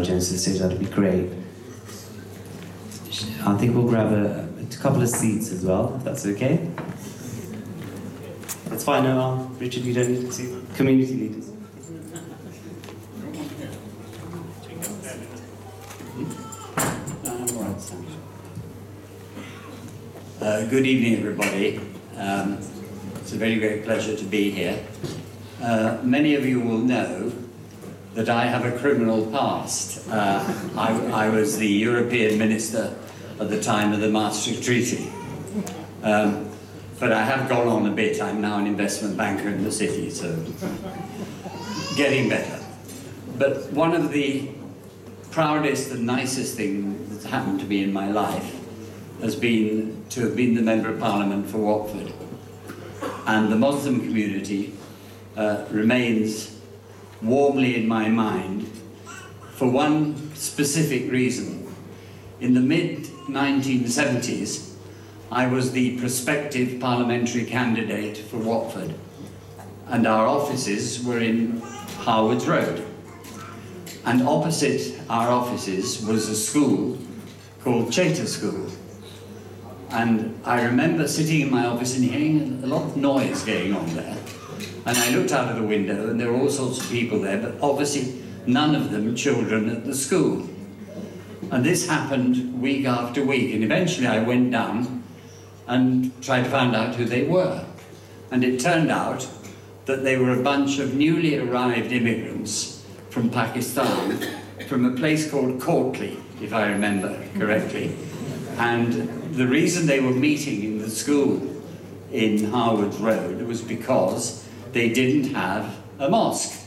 Garel-Jones to the stage, that'd be great. I think we'll grab a couple of seats as well, if that's okay. That's fine, no, Richard, you don't need to see community leaders. Good evening, everybody. It's a very great pleasure to be here. Many of you will know that I have a criminal past. I was the European Minister at the time of the Maastricht Treaty. But I have gone on a bit. I'm now an investment banker in the city, so getting better. But one of the proudest and nicest things that's happened to me in my life has been to have been the Member of Parliament for Watford. And the Muslim community remains warmly in my mind for one specific reason. In the mid-1970s, I was the prospective parliamentary candidate for Watford, and our offices were in Harwood's Road. And opposite our offices was a school called Chater School. And I remember sitting in my office and hearing a lot of noise going on there. And I looked out of the window and there were all sorts of people there, but obviously none of them children at the school. And this happened week after week, and eventually I went down and tried to find out who they were. And it turned out that they were a bunch of newly arrived immigrants from Pakistan, from a place called Courtley, if I remember correctly. And the reason they were meeting in the school in Harwood Road was because they didn't have a mosque.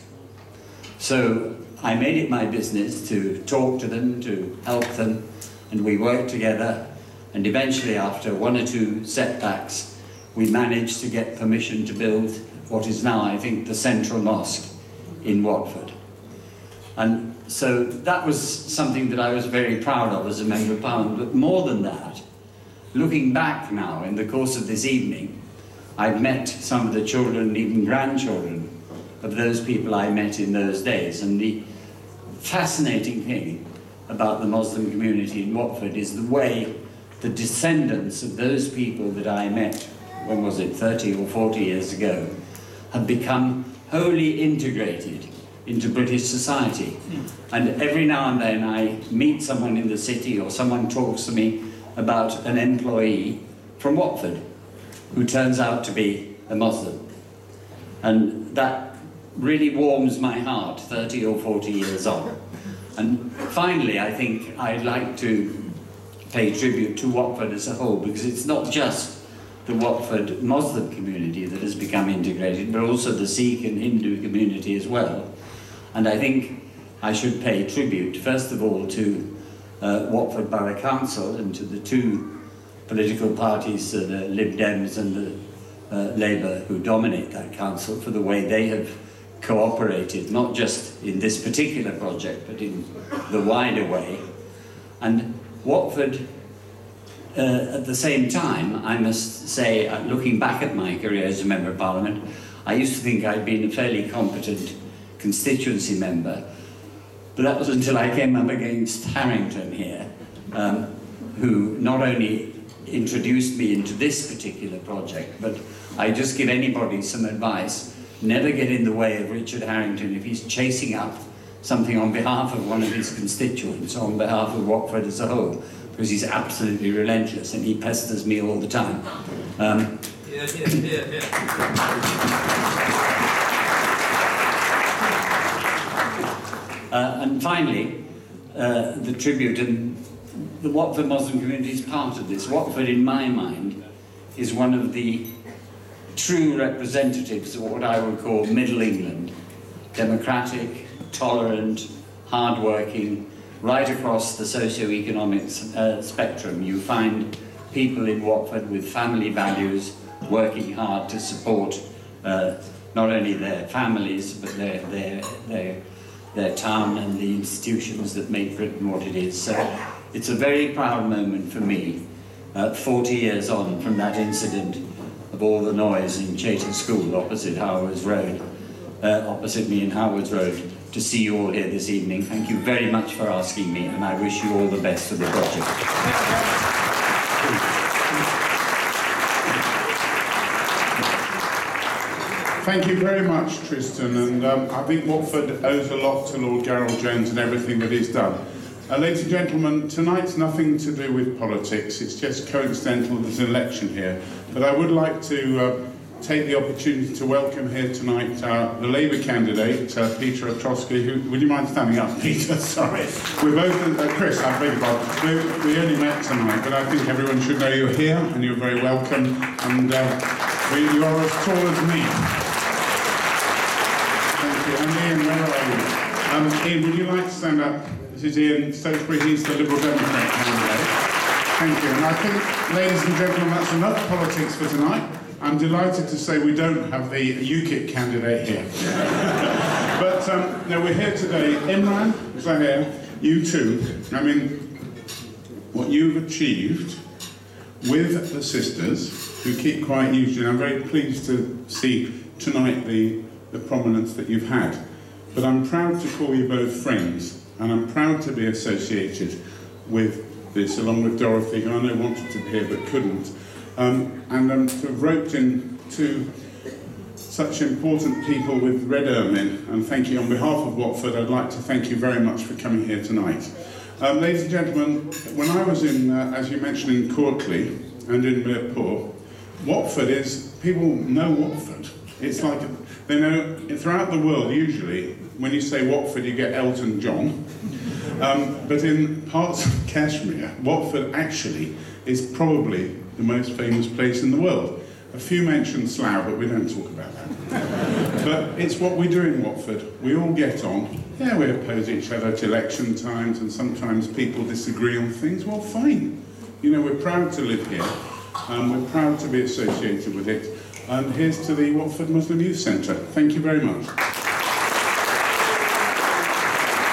So I made it my business to talk to them, to help them, and we worked together. And eventually, after one or two setbacks, we managed to get permission to build what is now, I think, the central mosque in Watford. And so that was something that I was very proud of as a Member of Parliament. But more than that, looking back now in the course of this evening, I've met some of the children and even grandchildren of those people I met in those days. And the fascinating thing about the Muslim community in Watford is the way the descendants of those people that I met, when was it, 30 or 40 years ago, have become wholly integrated into British society. And every now and then I meet someone in the city or someone talks to me about an employee from Watford who turns out to be a Muslim. And that really warms my heart 30 or 40 years on. And finally, I think I'd like to pay tribute to Watford as a whole, because it's not just the Watford Muslim community that has become integrated, but also the Sikh and Hindu community as well. And I think I should pay tribute, first of all, to Watford Borough Council and to the two political parties, the Lib Dems and the Labour, who dominate that council, for the way they have cooperated, not just in this particular project, but in the wider way. And Watford, at the same time, I must say, looking back at my career as a Member of Parliament, I used to think I'd been a fairly competent constituency member, but that was until I came up against Harrington here, who not only introduced me into this particular project, but I just give anybody some advice: never get in the way of Richard Harrington if he's chasing up something on behalf of one of his constituents, or on behalf of Watford as a whole, because he's absolutely relentless and he pesters me all the time. And finally, the tribute, and the Watford Muslim community is part of this. Watford, in my mind, is one of the true representatives of what I would call Middle England: democratic, tolerant, hard-working, right across the socio-economic spectrum. You find people in Watford with family values, working hard to support not only their families, but their town and the institutions that make Britain what it is. So it's a very proud moment for me, 40 years on from that incident of all the noise in Chater School opposite Harwood's Road, opposite me in Harwood's Road, to see you all here this evening. Thank you very much for asking me, and I wish you all the best for the project. Thank you very much, Tristan, and I think Watford owes a lot to Lord Garel-Jones and everything that he's done. Ladies and gentlemen, tonight's nothing to do with politics, it's just coincidental there's an election here, but I would like to take the opportunity to welcome here tonight the Labour candidate, Peter Ostrowski, who, would you mind standing up, Peter? Sorry. We're both, Chris, I beg your pardon, we only met tonight, but I think everyone should know you're here, and you're very welcome, and you are as tall as me. Thank you. And Ian, where are you? Ian, would you like to stand up? This is Ian Stokesbury, he's the Liberal Democrat candidate. Thank you. And I think, ladies and gentlemen, that's enough politics for tonight. I'm delighted to say we don't have the UKIP candidate here. But no, we're here today. Imran, Zahir, you too. I mean, what you've achieved with the sisters, who keep quiet usually, and I'm very pleased to see tonight the prominence that you've had. But I'm proud to call you both friends, and I'm proud to be associated with this, along with Dorothy, who I know wanted to be here but couldn't. And to have roped in two such important people with red ermine, and thank you on behalf of Watford. I'd like to thank you very much for coming here tonight. Ladies and gentlemen, when I was in, as you mentioned, in Courtley and in Mirpur, Watford is, people know Watford. It's like, they know, throughout the world usually, when you say Watford you get Elton John, but in parts of Kashmir, Watford actually is probably the most famous place in the world. A few mention Slough, but we don't talk about that. But it's what we do in Watford. We all get on. Yeah, we oppose each other at election times, and sometimes people disagree on things. Well, fine. You know, we're proud to live here, and we're proud to be associated with it. And here's to the Watford Muslim Youth Centre. Thank you very much.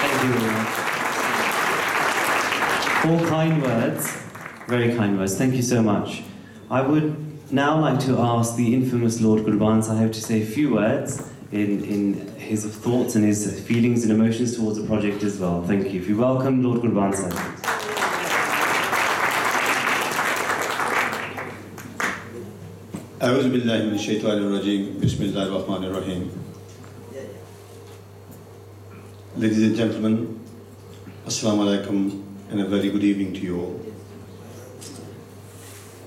Thank you very much. All kind words, very kind words. Thank you so much. I would now like to ask the infamous Lord Qurban Sahib to say a few words in his thoughts and his feelings and emotions towards the project as well. Thank you. If you welcome Lord Qurban Sahib. أعوذ بالله من الشيطان الرجيم بسم الله الرحمن الرحيم. Ladies and gentlemen, Assalamu alaikum and a very good evening to you all.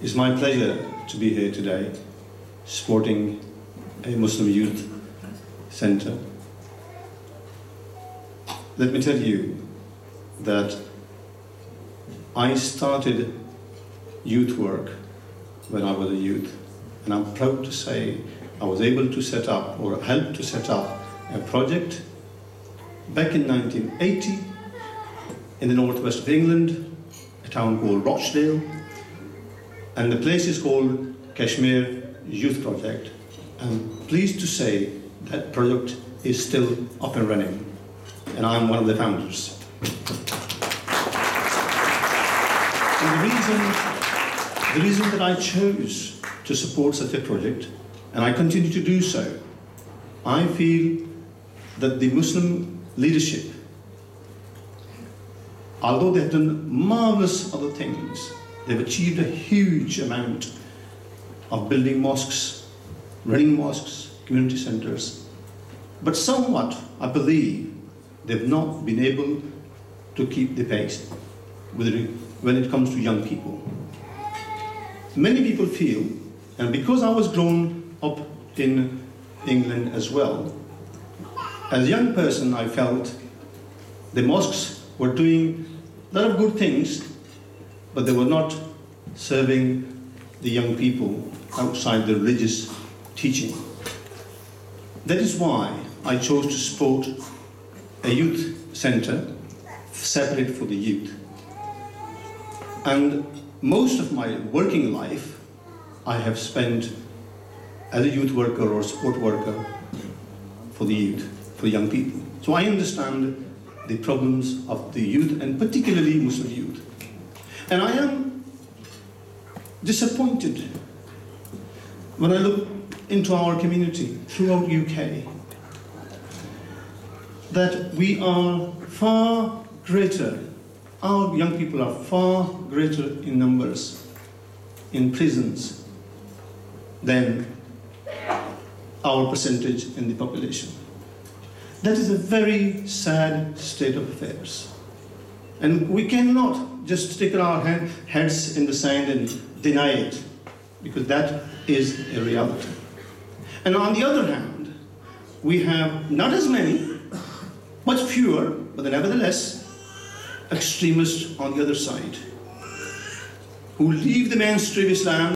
It's my pleasure to be here today supporting a Muslim youth centre. Let me tell you that I started youth work when I was a youth, and I'm proud to say I was able to set up or help to set up a project back in 1980 in the northwest of England, a town called Rochdale, and the place is called Kashmir Youth Project. I'm pleased to say that project is still up and running, and I'm one of the founders. And the reason that I chose to support such a project, and I continue to do so, I feel that the Muslim leadership, although they've done marvelous other things, they've achieved a huge amount of building mosques, running mosques, community centres, but somewhat, I believe, they've not been able to keep the pace when it comes to young people. Many people feel, and because I was grown up in England as well, as a young person I felt the mosques were doing a lot of good things, but they were not serving the young people outside the religious teaching. That is why I chose to support a youth centre separate for the youth. And most of my working life I have spent as a youth worker or support worker for the youth, for young people. So I understand the problems of the youth, and particularly Muslim youth. And I am disappointed when I look into our community throughout UK. that we are far greater, our young people are far greater in numbers in prisons than our percentage in the population. That is a very sad state of affairs. And we cannot just stick our heads in the sand and deny it, because that is a reality. And on the other hand, we have not as many, much fewer, but nevertheless, extremists on the other side, who leave the mainstream Islam